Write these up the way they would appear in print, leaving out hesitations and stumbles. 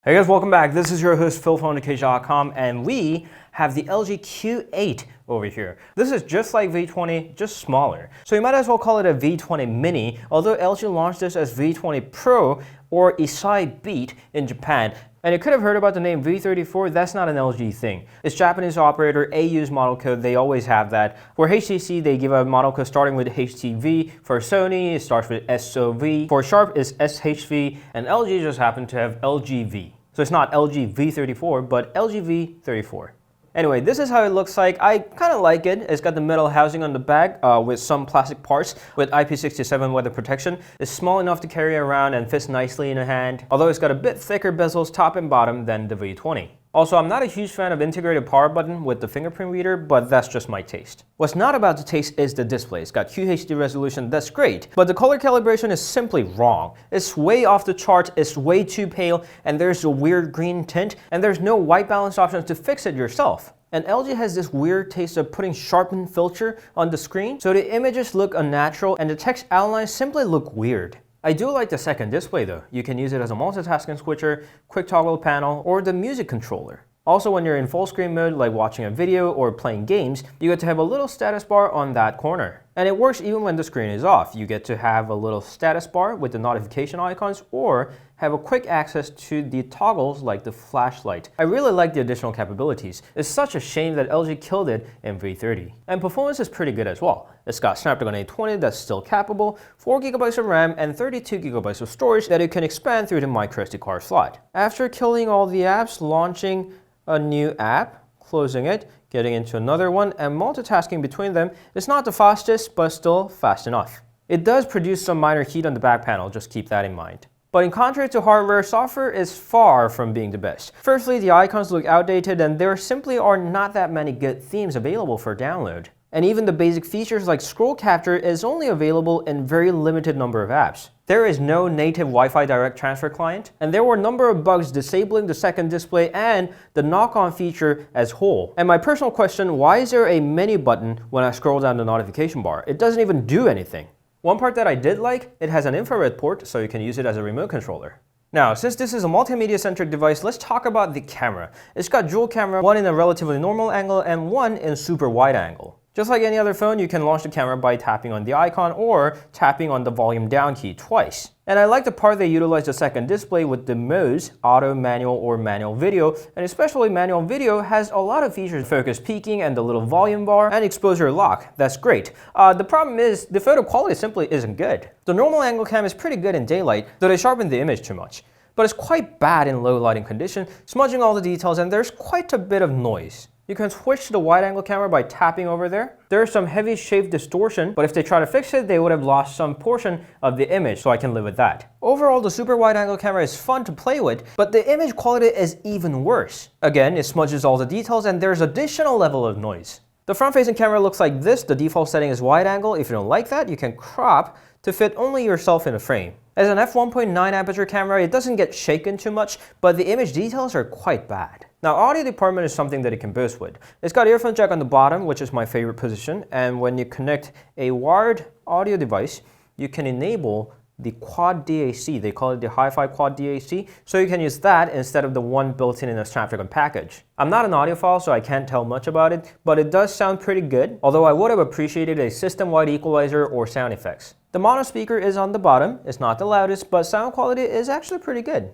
Hey guys, welcome back. This is your host Phil from underKG.com, and we have the LG Q8 over here. This is just like V20, just smaller. So you might as well call it a V20 Mini, although LG launched this as V20 Pro or Isai Beat in Japan. And you could have heard about the name V34, that's not an LG thing. It's Japanese operator, AU's model code, they always have that. For HTC, they give a model code starting with HTV. For Sony, it starts with SOV. For Sharp, it's SHV. And LG just happened to have LGV. So it's not LG V34, but LG V34. Anyway, this is how it looks like. I kind of like it. It's got the metal housing on the back with some plastic parts with IP67 weather protection. It's small enough to carry around and fits nicely in a hand, although it's got a bit thicker bezels top and bottom than the V20. Also, I'm not a huge fan of integrated power button with the fingerprint reader, but that's just my taste. What's not about the taste is the display. It's got QHD resolution, that's great, but the color calibration is simply wrong. It's way off the chart, it's way too pale, and there's a weird green tint, and there's no white balance options to fix it yourself. And LG has this weird taste of putting sharpen filter on the screen, so the images look unnatural and the text outlines simply look weird. I do like the second display though. You can use it as a multitasking switcher, quick toggle panel, or the music controller. Also, when you're in full screen mode, like watching a video or playing games, you get to have a little status bar on that corner. And it works even when the screen is off. You get to have a little status bar with the notification icons or have a quick access to the toggles like the flashlight. I really like the additional capabilities. It's such a shame that LG killed it in V30. And performance is pretty good as well. It's got Snapdragon 820 that's still capable, 4GB of RAM and 32GB of storage that it can expand through the microSD card slot. After killing all the apps, launching a new app, closing it, getting into another one, and multitasking between them is not the fastest, but still fast enough. It does produce some minor heat on the back panel, just keep that in mind. But in contrast to hardware, software is far from being the best. Firstly, the icons look outdated and there simply are not that many good themes available for download. And even the basic features like scroll capture is only available in very limited number of apps. There is no native Wi-Fi direct transfer client, and there were a number of bugs disabling the second display and the knock-on feature as whole. And my personal question, why is there a menu button when I scroll down the notification bar? It doesn't even do anything. One part that I did like, it has an infrared port so you can use it as a remote controller. Now, since this is a multimedia-centric device, let's talk about the camera. It's got dual camera, one in a relatively normal angle and one in super wide angle. Just like any other phone, you can launch the camera by tapping on the icon or tapping on the volume down key twice. And I like the part they utilize the second display with the modes, auto, manual, or manual video, and especially manual video has a lot of features, focus peaking and the little volume bar and exposure lock. That's great. The problem is the photo quality simply isn't good. The normal angle cam is pretty good in daylight, though they sharpen the image too much. But it's quite bad in low lighting condition, smudging all the details, and there's quite a bit of noise. You can switch to the wide-angle camera by tapping over there. There's some heavy shape distortion, but if they try to fix it, they would have lost some portion of the image, so I can live with that. Overall, the super wide-angle camera is fun to play with, but the image quality is even worse. Again, it smudges all the details and there's additional level of noise. The front-facing camera looks like this. The default setting is wide-angle. If you don't like that, you can crop to fit only yourself in a frame. As an f1.9 aperture camera, it doesn't get shaken too much, but the image details are quite bad. Now, audio department is something that it can boast with. It's got earphone jack on the bottom, which is my favorite position, and when you connect a wired audio device, you can enable the quad DAC. They call it the Hi-Fi quad DAC, so you can use that instead of the one built in a Snapdragon package. I'm not an audiophile, so I can't tell much about it, but it does sound pretty good, although I would have appreciated a system-wide equalizer or sound effects. The mono speaker is on the bottom. It's not the loudest, but sound quality is actually pretty good.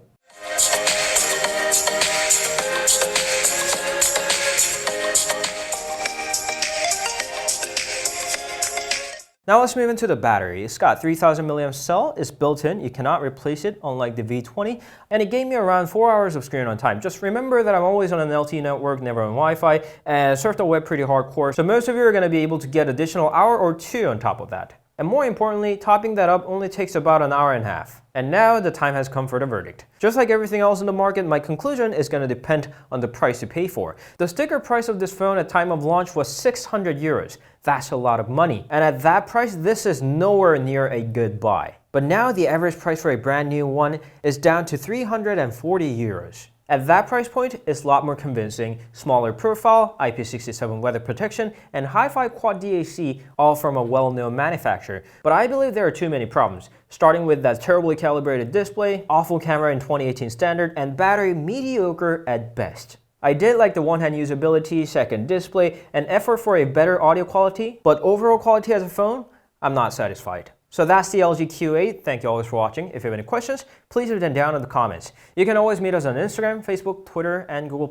Now let's move into the battery. It's got 3000 mAh cell, it's built in, you cannot replace it unlike the V20, and it gave me around 4 hours of screen on time. Just remember that I'm always on an LTE network, never on Wi-Fi, and surf the web pretty hardcore, so most of you are going to be able to get additional hour or two on top of that. And more importantly, topping that up only takes about an hour and a half. And now the time has come for the verdict. Just like everything else in the market, my conclusion is going to depend on the price you pay for. The sticker price of this phone at time of launch was 600 euros. That's a lot of money. And at that price, this is nowhere near a good buy. But now the average price for a brand new one is down to 340 euros. At that price point, it's a lot more convincing. Smaller profile, IP67 weather protection, and hi-fi quad DAC, all from a well-known manufacturer. But I believe there are too many problems, starting with that terribly calibrated display, awful camera in 2018 standard, and battery mediocre at best. I did like the one-hand usability, second display, and effort for a better audio quality, but overall quality as a phone, I'm not satisfied. So that's the LG Q8. Thank you always for watching. If you have any questions, please leave them down in the comments. You can always meet us on Instagram, Facebook, Twitter, and Google+.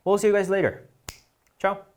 We'll see you guys later. Ciao.